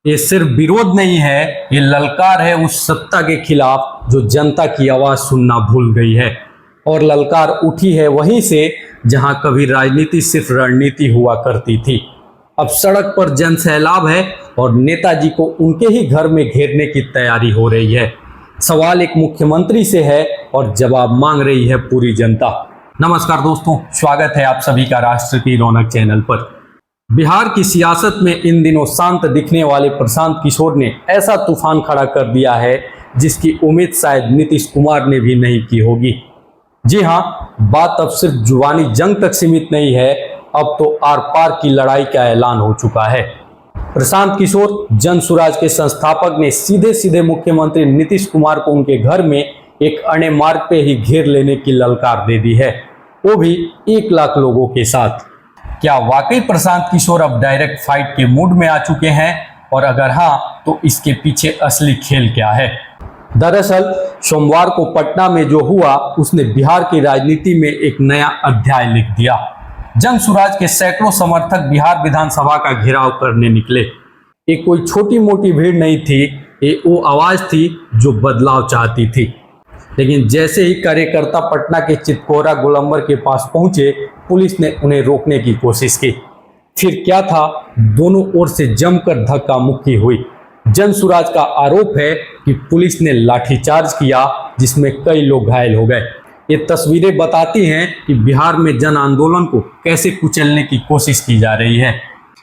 ये सिर्फ विरोध नहीं है, ये ललकार है उस सत्ता के खिलाफ जो जनता की आवाज सुनना भूल गई है। और ललकार उठी है वहीं से जहां कभी राजनीति सिर्फ रणनीति हुआ करती थी। अब सड़क पर जन सैलाब है और नेताजी को उनके ही घर में घेरने की तैयारी हो रही है। सवाल एक मुख्यमंत्री से है और जवाब मांग रही है पूरी जनता। नमस्कार दोस्तों, स्वागत है आप सभी का राष्ट्र की रौनक चैनल पर। बिहार की सियासत में इन दिनों शांत दिखने वाले प्रशांत किशोर ने ऐसा तूफान खड़ा कर दिया है जिसकी उम्मीद शायद नीतीश कुमार ने भी नहीं की होगी। जी हां, बात अब सिर्फ जुबानी जंग तक सीमित नहीं है, अब तो आर पार की लड़ाई का ऐलान हो चुका है। प्रशांत किशोर जन सुराज के संस्थापक ने सीधे सीधे मुख्यमंत्री नीतीश कुमार को उनके घर में एक अणे मार्ग पे ही घेर लेने की ललकार दे दी है, वो भी 1 लाख लोगों के साथ। क्या वाकई प्रशांत किशोर अब डायरेक्ट फाइट के मूड में आ चुके हैं, और अगर हाँ तो इसके पीछे असली खेल क्या है? दरअसल सोमवार को पटना में जो हुआ उसने बिहार की राजनीति में एक नया अध्याय लिख दिया। जन सुराज के सैकड़ों समर्थक बिहार विधानसभा का घेराव करने निकले। ये कोई छोटी मोटी भीड़ नहीं थी, ये वो आवाज थी जो बदलाव चाहती थी। लेकिन जैसे ही कार्यकर्ता पटना के चितकोरा गोलंबर के पास पहुंचे, पुलिस ने उन्हें रोकने की कोशिश की। फिर क्या था, दोनों ओर से जमकर धक्का मुक्की हुई। जन सुराज का आरोप है कि पुलिस ने लाठीचार्ज किया जिसमें कई लोग घायल हो गए। ये तस्वीरें बताती हैं कि बिहार में जन आंदोलन को कैसे कुचलने की कोशिश की जा रही है।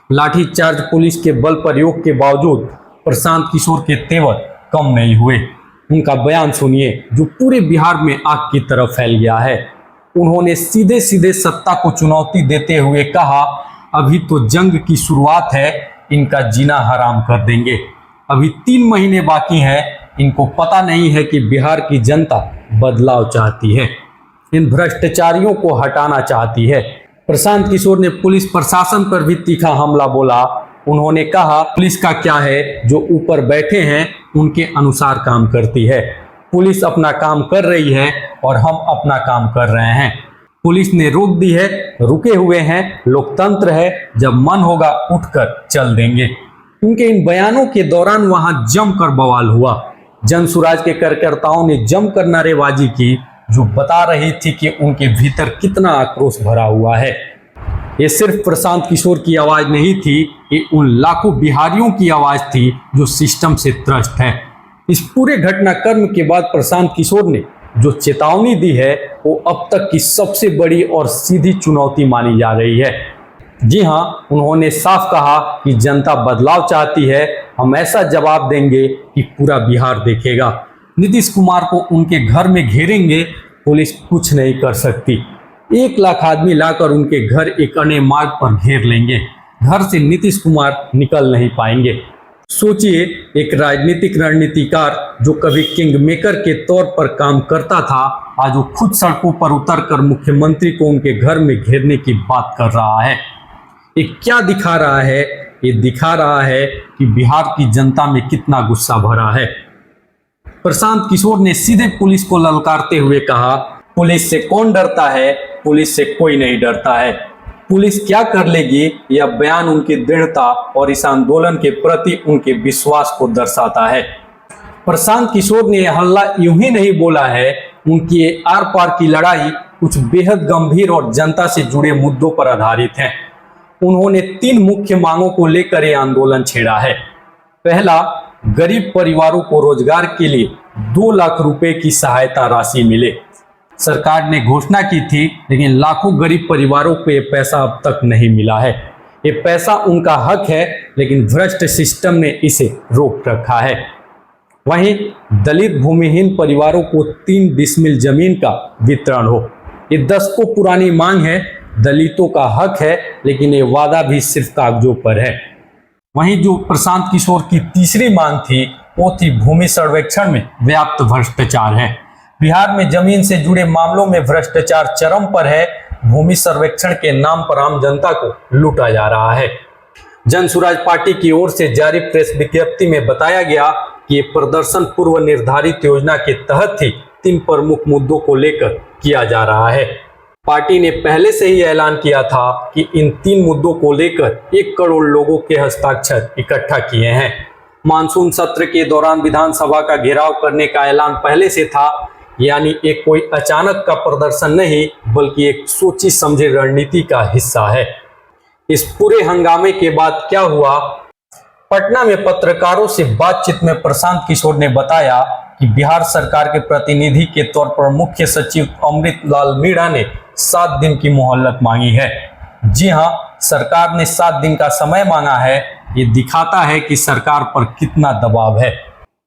लाठीचार्ज पुलिस के बल प्रयोग के बावजूद प्रशांत किशोर के तेवर कम नहीं हुए। उनका बयान सुनिए जो पूरे बिहार में आग की तरह फैल गया है। उन्होंने सीधे सीधे सत्ता को चुनौती देते हुए कहा, अभी तो जंग की शुरुआत है, इनका जीना हराम कर देंगे। अभी 3 महीने बाकी हैं, इनको पता नहीं है कि बिहार की जनता बदलाव चाहती है, इन भ्रष्टाचारियों को हटाना चाहती है। प्रशांत किशोर ने पुलिस प्रशासन पर भी तीखा हमला बोला। उन्होंने कहा, पुलिस का क्या है, जो ऊपर बैठे हैं उनके अनुसार काम करती है। पुलिस अपना काम कर रही है और हम अपना काम कर रहे हैं। पुलिस ने रोक दी है, रुके हुए हैं, लोकतंत्र है, जब मन होगा उठकर चल देंगे। उनके इन बयानों के दौरान वहां जमकर बवाल हुआ। जन सुराज के कार्यकर्ताओं ने जमकर नारेबाजी की जो बता रही थी कि उनके भीतर कितना आक्रोश भरा हुआ है। ये सिर्फ प्रशांत किशोर की आवाज नहीं थी, ये उन लाखों बिहारियों की आवाज थी जो सिस्टम से त्रस्त है। इस पूरे घटनाक्रम के बाद प्रशांत किशोर ने जो चेतावनी दी है वो अब तक की सबसे बड़ी और सीधी चुनौती मानी जा रही है। जी हाँ, उन्होंने साफ कहा कि जनता बदलाव चाहती है, हम ऐसा जवाब देंगे कि पूरा बिहार देखेगा। नीतीश कुमार को उनके घर में घेरेंगे, पुलिस कुछ नहीं कर सकती। 1 लाख आदमी लाकर उनके घर एक अणे मार्ग पर घेर लेंगे, घर से नीतीश कुमार निकल नहीं पाएंगे। सोचिए, एक राजनीतिक रणनीतिकार जो कभी किंग मेकर के तौर पर काम करता था, आज वो खुद सड़कों पर उतरकर मुख्यमंत्री को उनके घर में घेरने की बात कर रहा है। ये क्या दिखा रहा है? ये दिखा रहा है कि बिहार की जनता में कितना गुस्सा भरा है। प्रशांत किशोर ने सीधे पुलिस को ललकारते हुए कहा, पुलिस से कौन डरता है, पुलिस से कोई नहीं डरता है। पुलिस क्या कर लेगी, यह बयान उनकी दृढ़ता और इस आंदोलन के प्रति उनके विश्वास को दर्शाता है। प्रशांत किशोर ने यह हल्ला यूं ही नहीं बोला है, उनकी ये आर पार की लड़ाई कुछ बेहद गंभीर और जनता से जुड़े मुद्दों पर आधारित है। उन्होंने 3 मुख्य मांगों को लेकर यह आंदोलन छेड़ा है। पहला, गरीब परिवारों को रोजगार के लिए 2 लाख रुपए की सहायता राशि मिले। सरकार ने घोषणा की थी, लेकिन लाखों गरीब परिवारों को ये पैसा अब तक नहीं मिला है। ये पैसा उनका हक है, लेकिन भ्रष्ट सिस्टम ने इसे रोक रखा है। वहीं दलित भूमिहीन परिवारों को 3 डिसमिल जमीन का वितरण हो। ये दशकों पुरानी मांग है, दलितों का हक है, लेकिन ये वादा भी सिर्फ कागजों पर है। वहीं जो प्रशांत किशोर की तीसरी मांग थी वो थी भूमि सर्वेक्षण में व्याप्त भ्रष्टाचार है। बिहार में जमीन से जुड़े मामलों में भ्रष्टाचार चरम पर है। भूमि सर्वेक्षण के नाम पर आम जनता को लूटा जा रहा है। जन सुराज पार्टी की ओर से जारी प्रेस विज्ञप्ति में बताया गया कि ये प्रदर्शन पूर्व निर्धारित योजना के तहत ही 3 प्रमुख मुद्दों को लेकर किया जा रहा है। पार्टी ने पहले से ही ऐलान किया था कि इन 3 मुद्दों को लेकर 1 करोड़ लोगों के हस्ताक्षर इकट्ठा किए हैं। मानसून सत्र के दौरान विधानसभा का घेराव करने का ऐलान पहले से था, यानी एक कोई अचानक का प्रदर्शन नहीं बल्कि एक सोची समझी रणनीति का हिस्सा है। इस पूरे हंगामे के बाद क्या हुआ? पटना में पत्रकारों से बातचीत में प्रशांत किशोर ने बताया कि बिहार सरकार के प्रतिनिधि के तौर पर मुख्य सचिव अमृतलाल मीणा ने 7 दिन की मोहलत मांगी है। जी हां, सरकार ने 7 दिन का समय मांगा है। ये दिखाता है कि सरकार पर कितना दबाव है।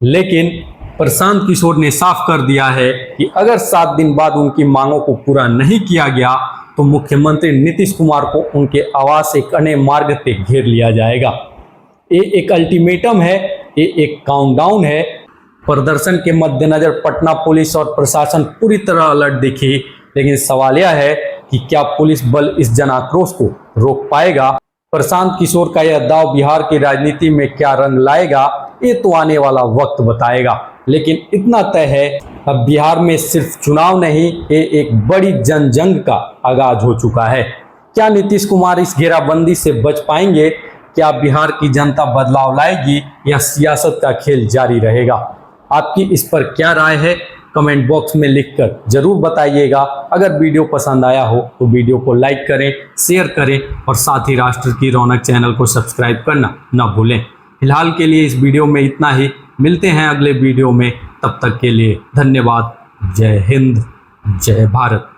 लेकिन प्रशांत किशोर ने साफ कर दिया है कि अगर 7 दिन बाद उनकी मांगों को पूरा नहीं किया गया तो मुख्यमंत्री नीतीश कुमार को उनके आवास से कड़े मार्ग पे घेर लिया जाएगा। ये एक अल्टीमेटम है, ये एक काउंटडाउन है। प्रदर्शन के मद्देनजर पटना पुलिस और प्रशासन पूरी तरह अलर्ट दिखी, लेकिन सवाल यह है कि क्या पुलिस बल इस जन आक्रोश को रोक पाएगा? प्रशांत किशोर का यह दाव बिहार की राजनीति में क्या रंग लाएगा, ये तो आने वाला वक्त बताएगा। लेकिन इतना तय है, अब बिहार में सिर्फ चुनाव नहीं, ये एक बड़ी जनजंग का आगाज हो चुका है। क्या नीतीश कुमार इस घेराबंदी से बच पाएंगे? क्या बिहार की जनता बदलाव लाएगी या सियासत का खेल जारी रहेगा? आपकी इस पर क्या राय है? कमेंट बॉक्स में लिखकर जरूर बताइएगा। अगर वीडियो पसंद आया हो तो वीडियो को लाइक करें, शेयर करें और साथ ही राष्ट्र की रौनक चैनल को सब्सक्राइब करना ना भूलें। फिलहाल के लिए इस वीडियो में इतना ही। मिलते हैं अगले वीडियो में, तब तक के लिए धन्यवाद। जय हिंद, जय भारत।